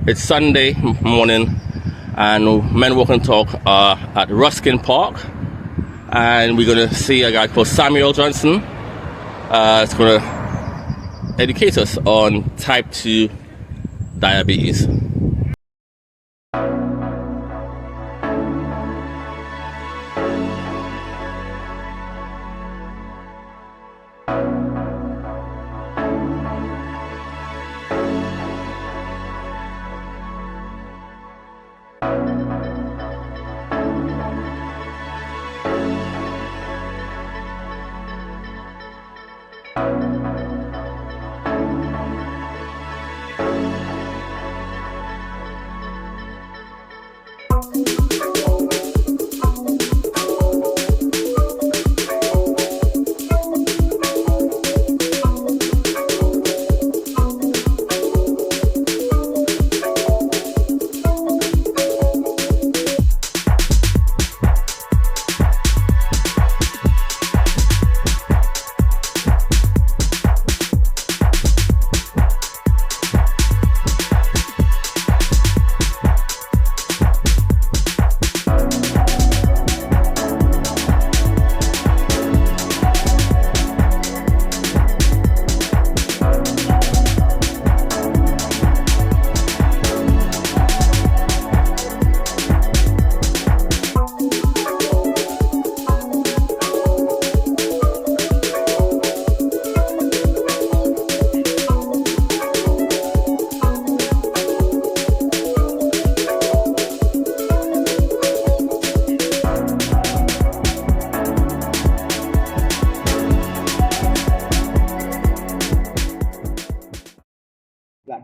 It's Sunday morning, and Men Walk and Talk are at Ruskin Park, and we're going to see a guy called Samuel Johnson. It's going to educate us on type 2 diabetes.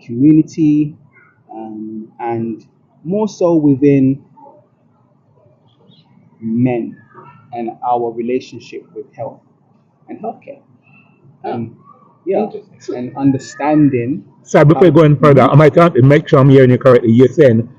Community, and more so within men and our relationship with health and healthcare. And understanding. So before going further, I might have to make sure I'm hearing you correctly. You're saying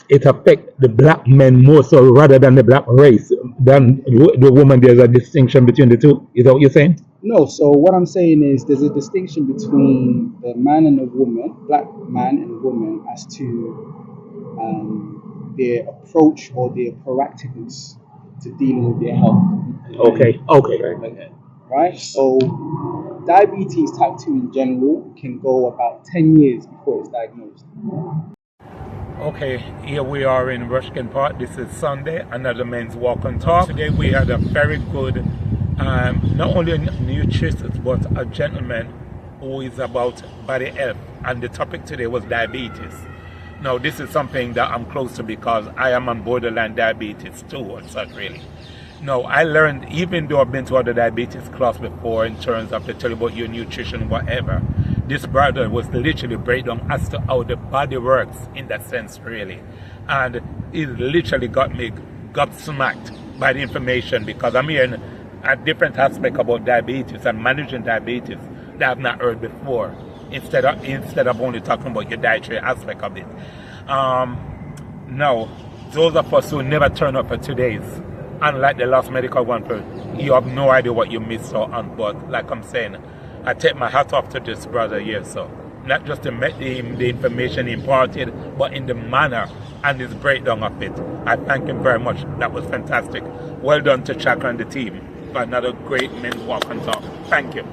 it affects the black men more so rather than the black race than the woman. There's a distinction between the two. Is that what you're saying? No, so what I'm saying is there's a distinction between the man and the woman, black man and woman, as to their approach or their proactiveness to dealing with their health. Okay. Right? So diabetes type 2 in general can go about 10 years before it's diagnosed. Okay, here we are in Ruskin Park. This is Sunday, another Men's Walk and Talk. Today we had a very good not only a nutritionist but a gentleman who is about body health, and the topic today was diabetes. Now this is something that I'm close to because I am on borderline diabetes too, or such really. Now I learned, even though I've been to other diabetes class before in terms of to tell you about your nutrition, whatever, this brother was literally breakdown as to how the body works in that sense really, and it literally got me gobsmacked by the information, because I'm hearing a different aspect about diabetes and managing diabetes that I've not heard before, instead of only talking about your dietary aspect of it. Now, those of us who never turn up for today's, unlike the last medical one, you have no idea what you missed out on. But like I'm saying, I take my hat off to this brother here. So not just the information imparted, but in the manner and his breakdown of it. I thank him very much. That was fantastic. Well done to Chaka and the team for another great Men's Walk and Talk. Thank you.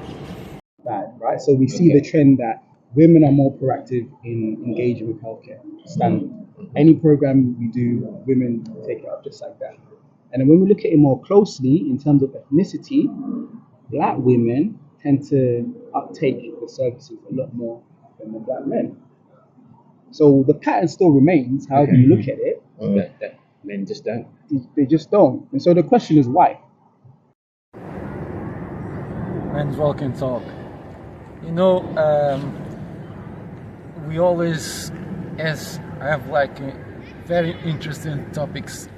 Right? So we see the trend that women are more proactive in engaging with healthcare. Standard. Any program we do, women take it up just like that. And then when we look at it more closely in terms of ethnicity, black women tend to uptake the services a lot more than the black men. So the pattern still remains, however you look at it. That men just don't. They just don't. And so the question is why? Men's Walk and Talk. You know, we always have like very interesting topics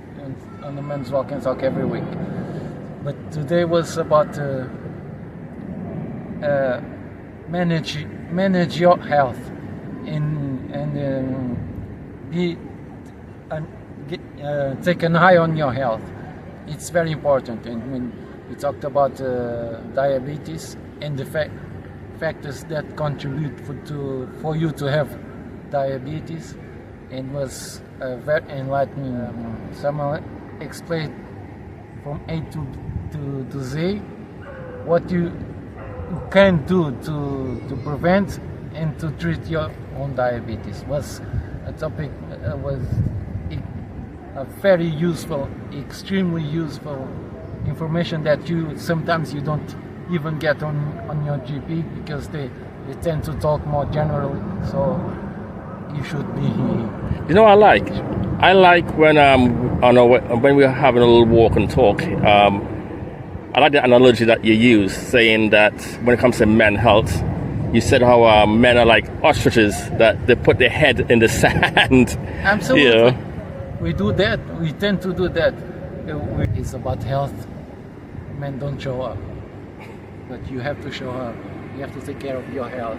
on the Men's Walk and Talk every week. But today was about manage your health take an eye on your health. It's very important. And when we talked about diabetes and the factors that contribute for you to have diabetes, and was very enlightening. Someone explained from A to Z what you can do to prevent and to treat your own diabetes. Was a topic was a very useful, extremely useful information that sometimes you don't even get on your GP, because they tend to talk more generally. So you should be. You know, I like when when we're having a little walk and talk. I like the analogy that you use, saying that when it comes to men's health, you said how men are like ostriches, that they put their head in the sand. Absolutely. You know? We do that. We tend to do that. It's about health. Men don't show up, but you have to show up. You have to take care of your health.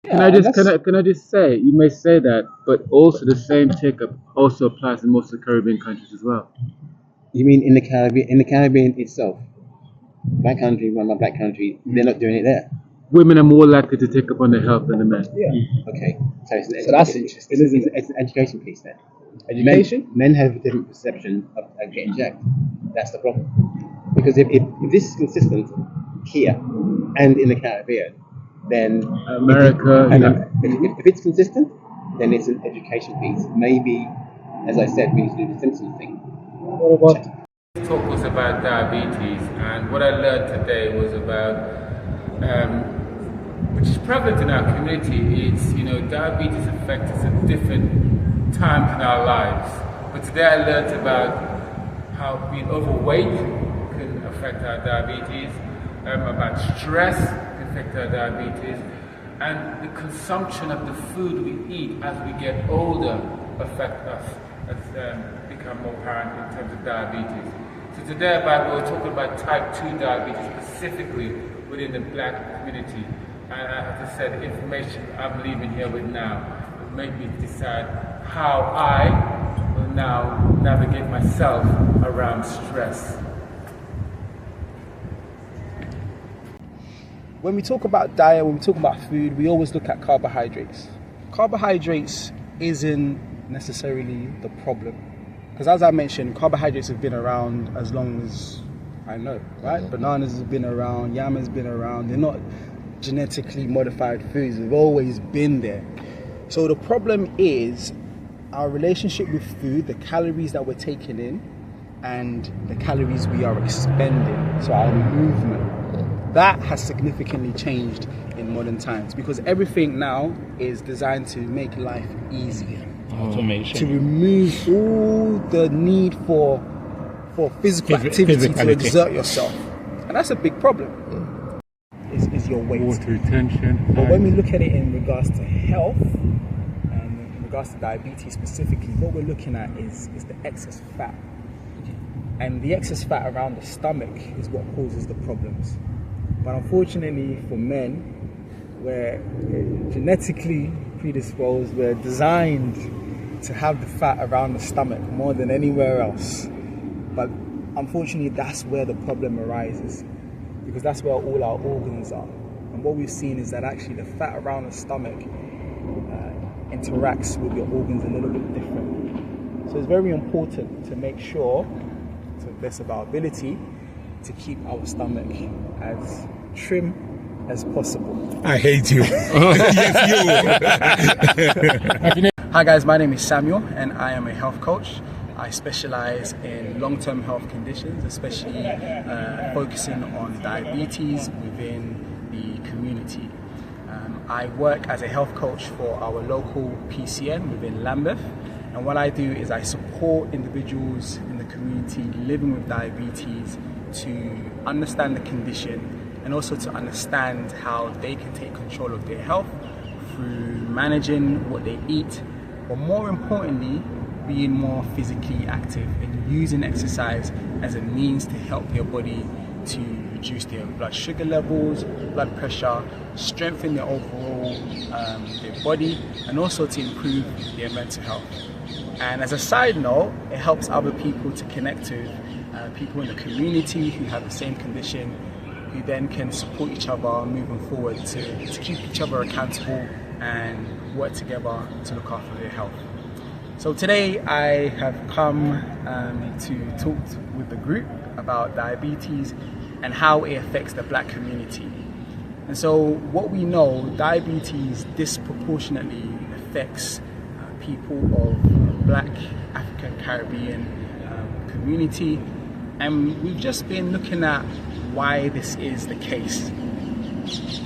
Can I just say, you may say that, but also the same checkup also applies in most of the Caribbean countries as well. You mean in the Caribbean? In the Caribbean itself, black country, one of my black country, they're not doing it there. Women are more likely to take up on their health than the men. Yeah. Okay, so that's interesting. It's an education piece then. Education? Men have a different perception of getting jacked. That's the problem. Because if this is consistent here and in the Caribbean, then America, if it's consistent, then it's an education piece. Maybe, as I said, we need to do the Simpson thing. What about This talk was about diabetes, and what I learned today was about, which is prevalent in our community. It's, diabetes affects us at different times in our lives. But today I learned about how being overweight can affect our diabetes, about stress can affect our diabetes, and the consumption of the food we eat as we get older affect us, as become more apparent in terms of diabetes. So today we're talking about type 2 diabetes, specifically within the black community. And as I said, the information I'm leaving here with now will make me decide how I will now navigate myself around stress. when we talk about diet, when we talk about food, we always look at carbohydrates. Carbohydrates isn't necessarily the problem. Because as I mentioned, carbohydrates have been around as long as I know, right? Bananas have been around, yam has been around. They're not genetically modified foods. They've always been there. So the problem is our relationship with food, the calories that we're taking in, and the calories we are expending. So our movement, that has significantly changed in modern times, because everything now is designed to make life easier. Automation. To remove all the need for physical activity to exert yourself. And that's a big problem, is your weight. Water retention. But when we look at it in regards to health, and in regards to diabetes specifically, what we're looking at is the excess fat. And the excess fat around the stomach is what causes the problems. But unfortunately for men, we're genetically predisposed, we're designed to have the fat around the stomach more than anywhere else. But unfortunately, that's where the problem arises, because that's where all our organs are. And what we've seen is that actually the fat around the stomach interacts with your organs a little bit different. So it's very important to make sure, to the best of our ability, to keep our stomach as trim as possible. I hate you. Yes, you. Hi guys, my name is Samuel and I am a health coach. I specialize in long-term health conditions, especially focusing on diabetes within the community. I work as a health coach for our local PCN within Lambeth, and what I do is I support individuals in the community living with diabetes to understand the condition and also to understand how they can take control of their health through managing what they eat, but more importantly, being more physically active and using exercise as a means to help their body to reduce their blood sugar levels, blood pressure, strengthen their overall their body, and also to improve their mental health. And as a side note, it helps other people to connect to people in the community who have the same condition, who then can support each other moving forward to keep each other accountable and work together to look after their health. So today I have come to talk with the group about diabetes and how it affects the black community. And so what we know, diabetes disproportionately affects people of black, African, Caribbean community, and we've just been looking at why this is the case.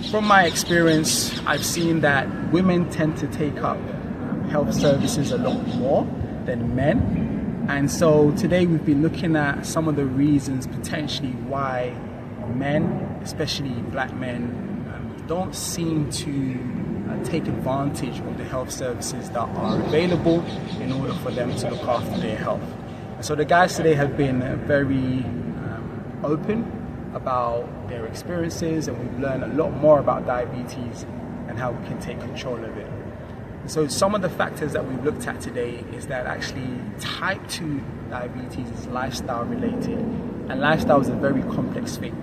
From my experience, I've seen that women tend to take up health services a lot more than men, and so today we've been looking at some of the reasons potentially why men, especially black men, don't seem to take advantage of the health services that are available in order for them to look after their health. And so the guys today have been very open about their experiences, and we've learned a lot more about diabetes and how we can take control of it. And so some of the factors that we've looked at today is that actually type 2 diabetes is lifestyle related, and lifestyle is a very complex thing.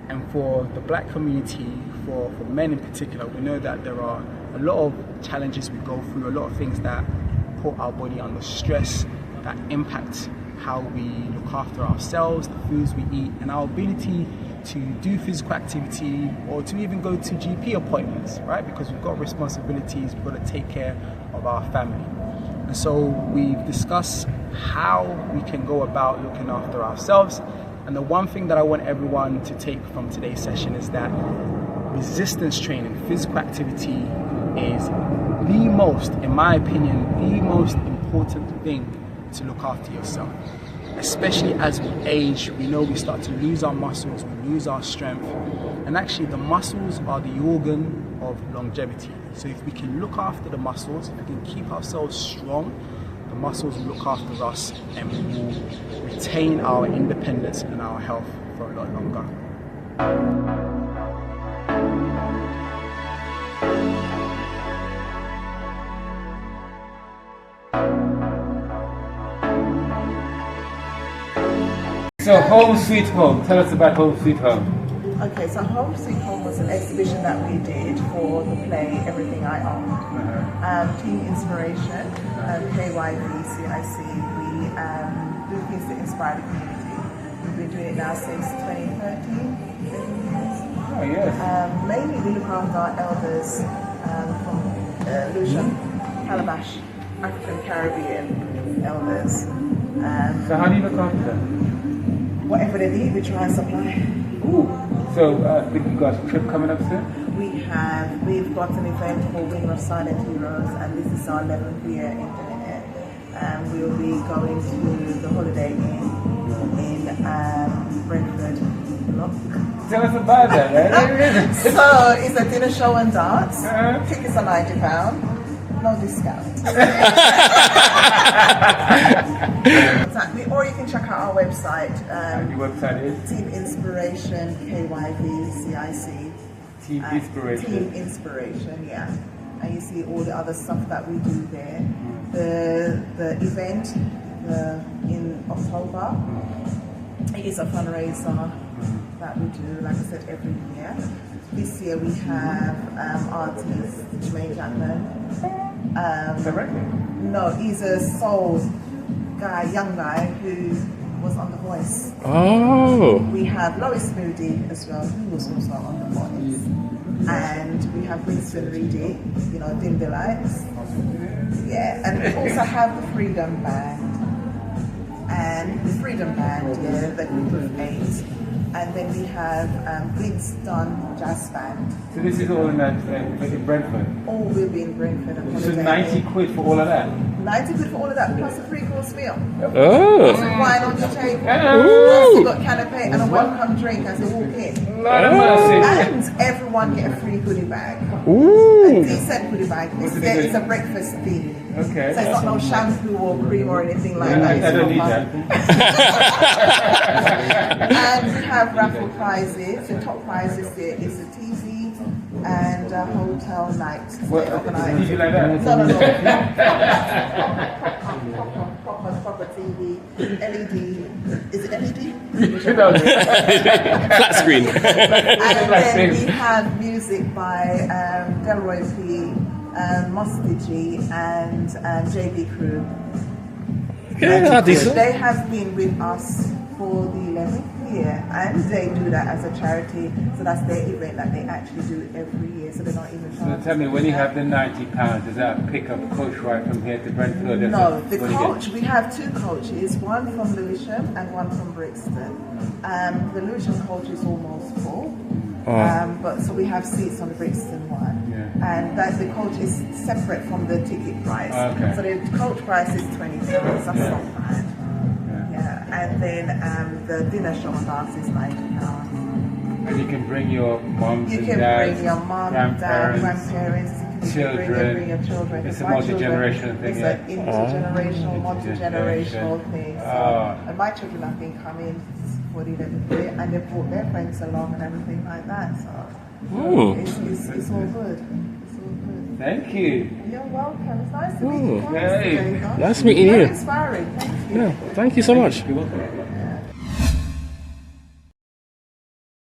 And for the black community, for men in particular, we know that there are a lot of challenges we go through, a lot of things that put our body under stress, that impact how we look after ourselves, the foods we eat, and our ability to do physical activity or to even go to GP appointments, right? Because we've got responsibilities, we've got to take care of our family. And so we've discussed how we can go about looking after ourselves. And the one thing that I want everyone to take from today's session is that resistance training, physical activity is the most, in my opinion, the most important thing to look after yourself. Especially as we age, we know we start to lose our muscles, we lose our strength, and actually the muscles are the organ of longevity. So if we can look after the muscles, if we can keep ourselves strong, the muscles will look after us and we will retain our independence and our health for a lot longer. So Home Sweet Home, tell us about Home Sweet Home. Okay, so Home Sweet Home was an exhibition that we did for the play Everything I Own. Team Inspiration, KYV, CIC, we do things to inspire the community. We've been doing it now since 2013. Oh yes. Mainly we look after our elders from Lucian, Calabash, African Caribbean elders. So how do you look after them? Whatever they need, we try and supply. Ooh. So I think you've got a trip coming up soon? We've got an event called Wing of Silent Heroes, and this is our 11th year in doing it. And we'll be going to the Holiday Inn in Brentford. Tell us about that, right? So it's a dinner, show and dance. Tickets are £90. No discount. Or you can check out our website. Your website is? Team Inspiration, KYV, CIC. Team Inspiration. Team Inspiration, yeah. And you see all the other stuff that we do there. The event in October, it is a fundraiser that we do, like I said, every year. This year we have artist Jermaine Chapman. Is that right? No, he's a soul guy, young guy who was on The Voice. Oh. We have Lois Moody as well, who was also on The Voice. And we have Winston Reedy, you know, Dim Delights. Yeah, and we also have the Freedom Band. And the Freedom Band, yeah, the group of 8. And then we have Vince Dunn Jazz Band. So this is all in Brentford? All will be in Brentford. So 90 quid for all of that? 90 quid for all of that, plus a 3-course meal. Oh. Some wine on your table. Ooh. Plus you got canapé and a welcome drink as they walk in. Lord have mercy. And everyone get a free goodie bag. Ooh. A decent goodie bag. It's a breakfast theme. Okay. So it's not no shampoo or cream or anything like I that. don't need that. And we have raffle prizes. The top prize this year is a TV and a hotel night. What? TV like that? No. Proper TV. TV, LED. Is it LED? Flat screen. And then we have music by Delroy P, Musty G, and JB Crew. Yeah, decent. They have been with us for the 11th year, and they do that as a charity. So that's their event that they actually do every year. So they're not even. So tell me, when you have the £90, does that pick up coach ride from here to Brentford? No, the coach. We have two coaches, one from Lewisham and one from Brixton. The Lewisham coach is almost full. But so we have seats on the Brixton one, and that the coach is separate from the ticket price. So the coach price is £20. That's not bad. And then the dinner show and dance is £90. And you can bring your mom, you can bring your mom, dad, grandparents, children. Bring your children. It's a multi-generational thing. It's an intergenerational, multi-generational thing. So, and my children have been coming for the 11th year, and they brought their friends along and everything like that. So it's all good. It's all good. Thank you. You're welcome. It's nice to meet you guys. Nice meeting you. Very inspiring. Thank you. Yeah, thank you so much. You're welcome.